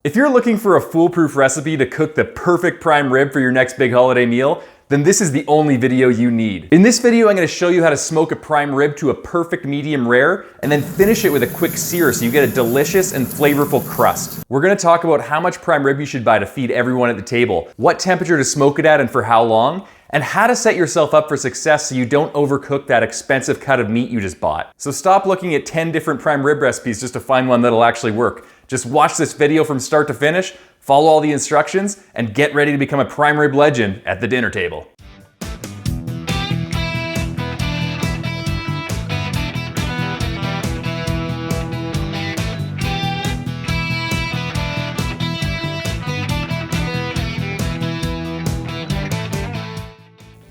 If you're looking for a foolproof recipe to cook the perfect prime rib for your next big holiday meal, then this is the only video you need. In this video, I'm gonna show you how to smoke a prime rib to a perfect medium rare and then finish it with a quick sear so you get a delicious and flavorful crust. We're gonna talk about how much prime rib you should buy to feed everyone at the table, what temperature to smoke it at and for how long, and how to set yourself up for success so you don't overcook that expensive cut of meat you just bought. So stop looking at 10 different prime rib recipes just to find one that'll actually work. Just watch this video from start to finish, follow all the instructions, and get ready to become a prime rib legend at the dinner table.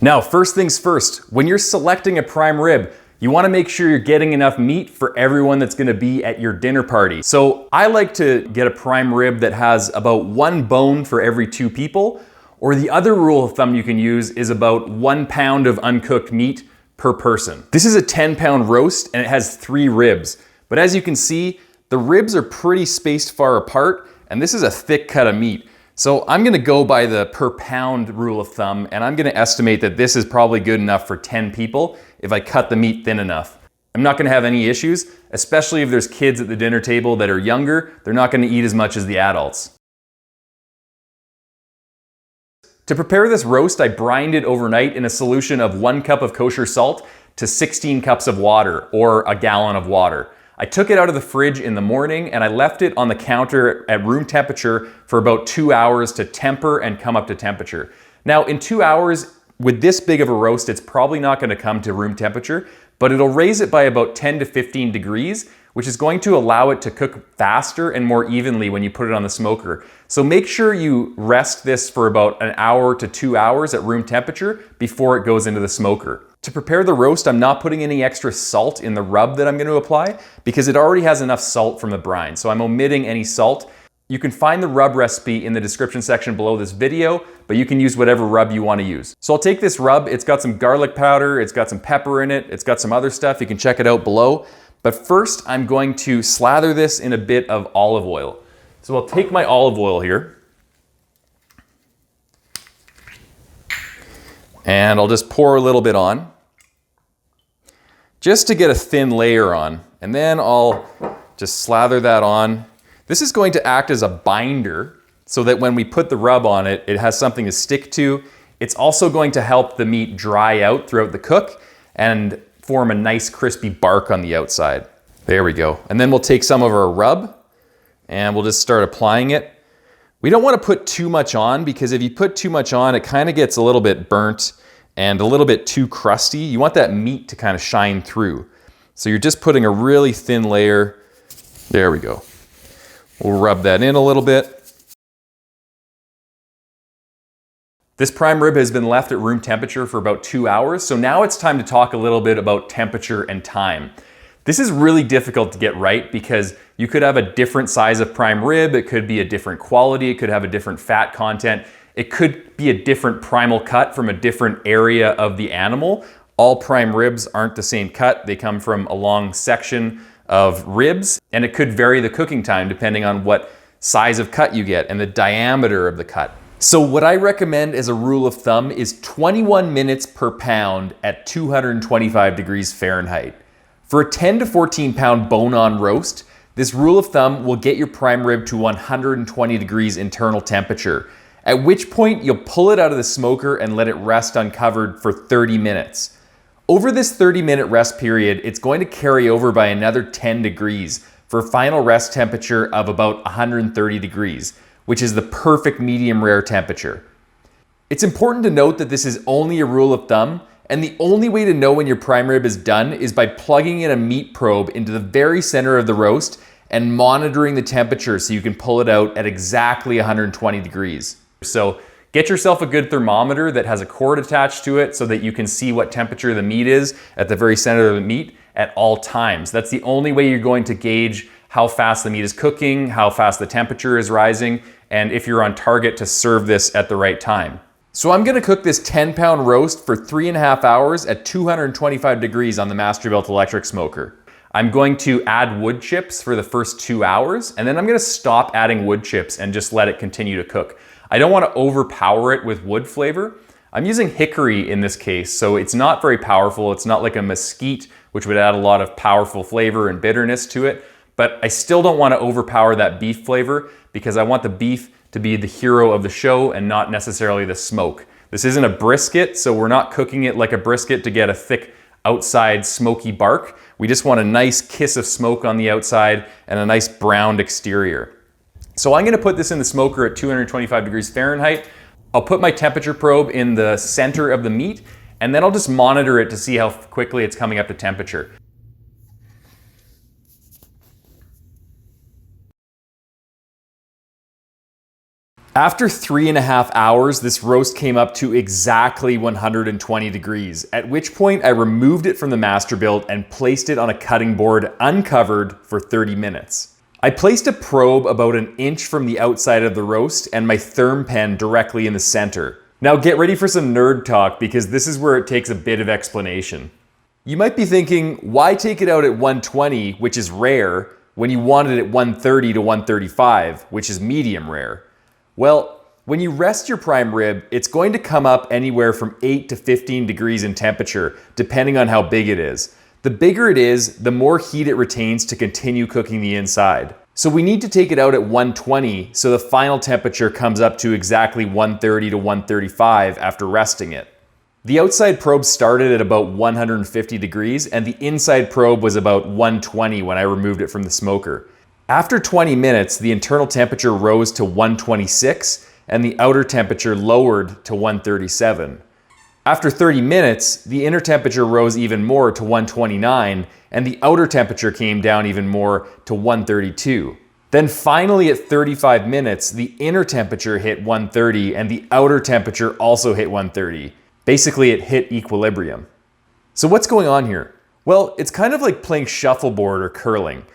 Now, first things first, when you're selecting a prime rib, you wanna make sure you're getting enough meat for everyone that's gonna be at your dinner party. So I like to get a prime rib that has about 1 bone for every 2 people, or the other rule of thumb you can use is about 1 pound of uncooked meat per person. This is a 10-pound roast and it has 3 ribs. But as you can see, the ribs are pretty spaced far apart, and this is a thick cut of meat. So I'm gonna go by the per pound rule of thumb, and I'm gonna estimate that this is probably good enough for 10 people if I cut the meat thin enough. I'm not gonna have any issues, especially if there's kids at the dinner table that are younger. They're not gonna eat as much as the adults. To prepare this roast, I brined it overnight in a solution of 1 cup of kosher salt to 16 cups of water, or a gallon of water. I took it out of the fridge in the morning and I left it on the counter at room temperature for about 2 hours to temper and come up to temperature. Now, in 2 hours, with this big of a roast, it's probably not gonna come to room temperature, but it'll raise it by about 10 to 15 degrees, which is going to allow it to cook faster and more evenly when you put it on the smoker. So make sure you rest this for about 1 hour to 2 hours at room temperature before it goes into the smoker. To prepare the roast, I'm not putting any extra salt in the rub that I'm going to apply because it already has enough salt from the brine, so I'm omitting any salt. You can find the rub recipe in the description section below this video, but you can use whatever rub you want to use. So I'll take this rub, it's got some garlic powder, it's got some pepper in it, it's got some other stuff, you can check it out below. But first, I'm going to slather this in a bit of olive oil. So I'll take my olive oil here, and I'll just pour a little bit on, just to get a thin layer on. And then I'll just slather that on. This is going to act as a binder so that when we put the rub on it, it has something to stick to. It's also going to help the meat dry out throughout the cook and form a nice crispy bark on the outside. There we go. And then we'll take some of our rub and we'll just start applying it. We don't want to put too much on because if you put too much on, it kind of gets a little bit burnt and a little bit too crusty. You want that meat to kind of shine through. So you're just putting a really thin layer. There we go. We'll rub that in a little bit. This prime rib has been left at room temperature for about 2 hours, so now it's time to talk a little bit about temperature and time. This is really difficult to get right because you could have a different size of prime rib, it could be a different quality, it could have a different fat content, it could be a different primal cut from a different area of the animal. All prime ribs aren't the same cut, they come from a long section of ribs, and it could vary the cooking time depending on what size of cut you get and the diameter of the cut. So what I recommend as a rule of thumb is 21 minutes per pound at 225 degrees Fahrenheit. For a 10 to 14 pound bone-on roast, this rule of thumb will get your prime rib to 120 degrees internal temperature, at which point you'll pull it out of the smoker and let it rest uncovered for 30 minutes. Over this 30-minute rest period, it's going to carry over by another 10 degrees for a final rest temperature of about 130 degrees, which is the perfect medium rare temperature. It's important to note that this is only a rule of thumb, and the only way to know when your prime rib is done is by plugging in a meat probe into the very center of the roast and monitoring the temperature so you can pull it out at exactly 120 degrees. So get yourself a good thermometer that has a cord attached to it so that you can see what temperature the meat is at the very center of the meat at all times. That's the only way you're going to gauge how fast the meat is cooking, how fast the temperature is rising, and if you're on target to serve this at the right time. So I'm gonna cook this 10-pound roast for 3.5 hours at 225 degrees on the Masterbuilt electric smoker. I'm going to add wood chips for the first 2 hours, and then I'm gonna stop adding wood chips and just let it continue to cook. I don't wanna overpower it with wood flavor. I'm using hickory in this case, so it's not very powerful. It's not like a mesquite, which would add a lot of powerful flavor and bitterness to it, but I still don't wanna overpower that beef flavor because I want the beef to be the hero of the show and not necessarily the smoke. This isn't a brisket, so we're not cooking it like a brisket to get a thick outside smoky bark. We just want a nice kiss of smoke on the outside and a nice browned exterior. So I'm gonna put this in the smoker at 225 degrees Fahrenheit. I'll put my temperature probe in the center of the meat, and then I'll just monitor it to see how quickly it's coming up to temperature. After 3.5 hours, this roast came up to exactly 120 degrees, at which point I removed it from the Masterbuilt and placed it on a cutting board uncovered for 30 minutes. I placed a probe about 1 inch from the outside of the roast and my therm pen directly in the center. Now get ready for some nerd talk because this is where it takes a bit of explanation. You might be thinking, why take it out at 120, which is rare, when you want it at 130 to 135, which is medium rare? Well, when you rest your prime rib, it's going to come up anywhere from 8 to 15 degrees in temperature, depending on how big it is. The bigger it is, the more heat it retains to continue cooking the inside. So we need to take it out at 120 so the final temperature comes up to exactly 130 to 135 after resting it. The outside probe started at about 150 degrees and the inside probe was about 120 when I removed it from the smoker. After 20 minutes, the internal temperature rose to 126 and the outer temperature lowered to 137. After 30 minutes, the inner temperature rose even more to 129 and the outer temperature came down even more to 132. Then finally at 35 minutes, the inner temperature hit 130 and the outer temperature also hit 130. Basically, it hit equilibrium. So what's going on here? Well, it's kind of like playing shuffleboard or curling.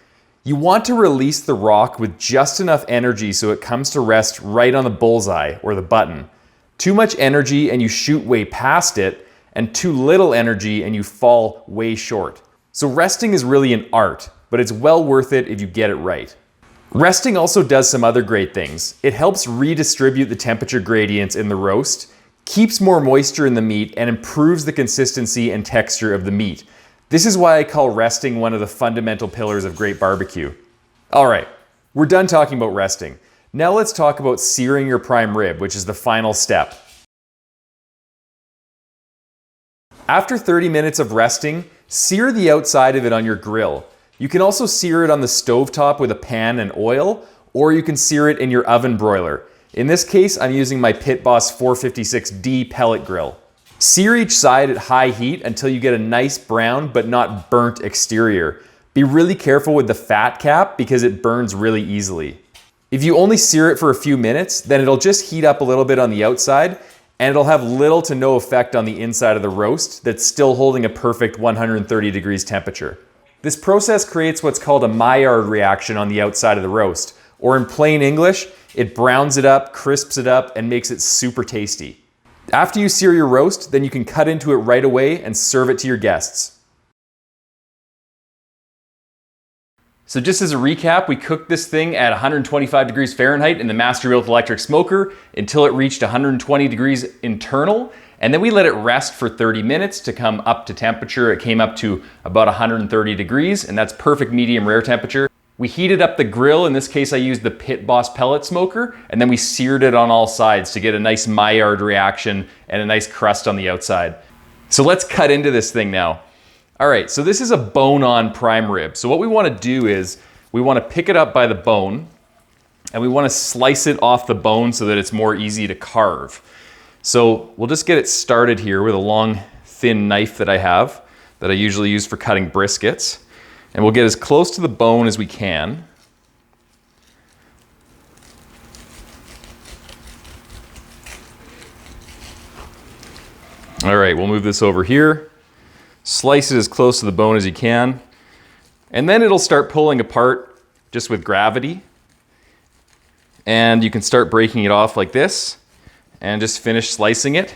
You want to release the rock with just enough energy so it comes to rest right on the bullseye or the button. Too much energy and you shoot way past it, and too little energy and you fall way short. So resting is really an art, but it's well worth it if you get it right. Resting also does some other great things. It helps redistribute the temperature gradients in the roast, keeps more moisture in the meat, and improves the consistency and texture of the meat. This is why I call resting one of the fundamental pillars of great barbecue. All right, we're done talking about resting. Now let's talk about searing your prime rib, which is the final step. After 30 minutes of resting, sear the outside of it on your grill. You can also sear it on the stovetop with a pan and oil, or you can sear it in your oven broiler. In this case, I'm using my Pitboss 456D pellet grill. Sear each side at high heat until you get a nice brown but not burnt exterior. Be really careful with the fat cap because it burns really easily. If you only sear it for a few minutes, then it'll just heat up a little bit on the outside and it'll have little to no effect on the inside of the roast that's still holding a perfect 130 degrees temperature. This process creates what's called a Maillard reaction on the outside of the roast, or in plain English, it browns it up, crisps it up, and makes it super tasty. After you sear your roast, then you can cut into it right away and serve it to your guests. So just as a recap, we cooked this thing at 125 degrees Fahrenheit in the Masterbuilt electric smoker until it reached 120 degrees internal, and then we let it rest for 30 minutes to come up to temperature. It came up to about 130 degrees, and that's perfect medium rare temperature. We heated up the grill. In this case, I used the Pitboss pellet smoker, and then we seared it on all sides to get a nice Maillard reaction and a nice crust on the outside. So let's cut into this thing now. All right, so this is a bone-on prime rib. So what we want to do is we want to pick it up by the bone, and we want to slice it off the bone so that it's more easy to carve. So we'll just get it started here with a long, thin knife that I have that I usually use for cutting briskets. And we'll get as close to the bone as we can. All right, we'll move this over here. Slice it as close to the bone as you can. And then it'll start pulling apart just with gravity. And you can start breaking it off like this and just finish slicing it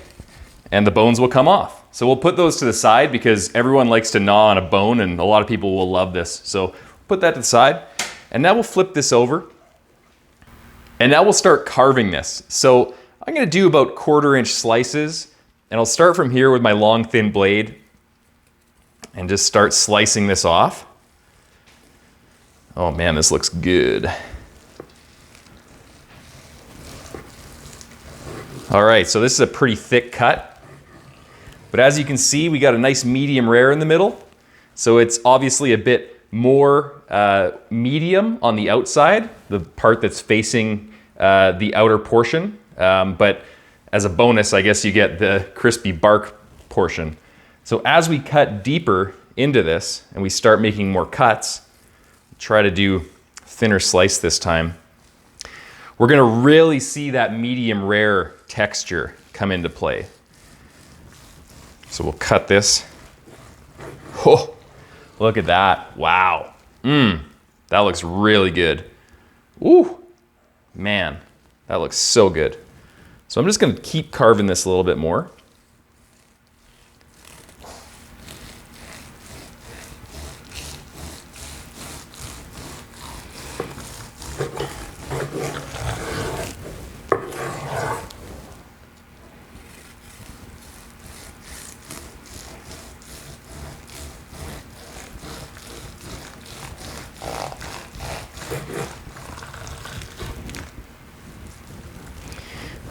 and the bones will come off. So we'll put those to the side because everyone likes to gnaw on a bone and a lot of people will love this. So put that to the side. And now we'll flip this over. And now we'll start carving this. So I'm gonna do about 1/4 inch slices, and I'll start from here with my long thin blade and just start slicing this off. Oh man, this looks good. All right, so this is a pretty thick cut. But as you can see, we got a nice medium rare in the middle. So it's obviously a bit more medium on the outside, the part that's facing the outer portion. But as a bonus, I guess you get the crispy bark portion. So as we cut deeper into this and we start making more cuts, try to do thinner slice this time, we're gonna really see that medium rare texture come into play. So we'll cut this. Oh, look at that, wow. That looks really good. Ooh, man, that looks so good. So I'm just gonna keep carving this a little bit more.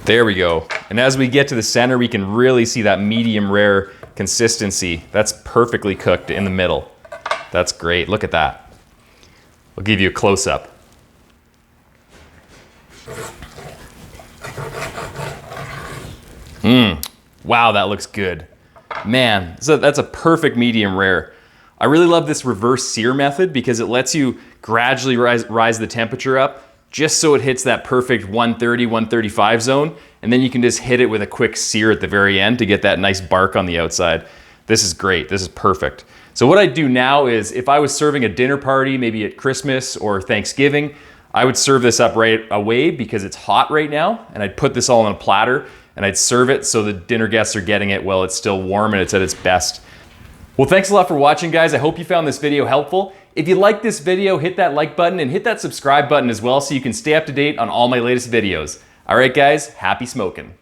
There we go. And as we get to the center, we can really see that medium rare consistency. That's perfectly cooked in the middle. That's great, look at that. I'll give you a close-up. Wow, that looks good. Man, so that's a perfect medium rare. I really love this reverse sear method because it lets you gradually rise the temperature up just so it hits that perfect 130, 135 zone, and then you can just hit it with a quick sear at the very end to get that nice bark on the outside. This is great, this is perfect. So what I do now is, if I was serving a dinner party, maybe at Christmas or Thanksgiving, I would serve this up right away because it's hot right now, and I'd put this all on a platter, and I'd serve it so the dinner guests are getting it while it's still warm and it's at its best. Well, thanks a lot for watching, guys. I hope you found this video helpful. If you liked this video, hit that like button and hit that subscribe button as well so you can stay up to date on all my latest videos. All right, guys, happy smoking.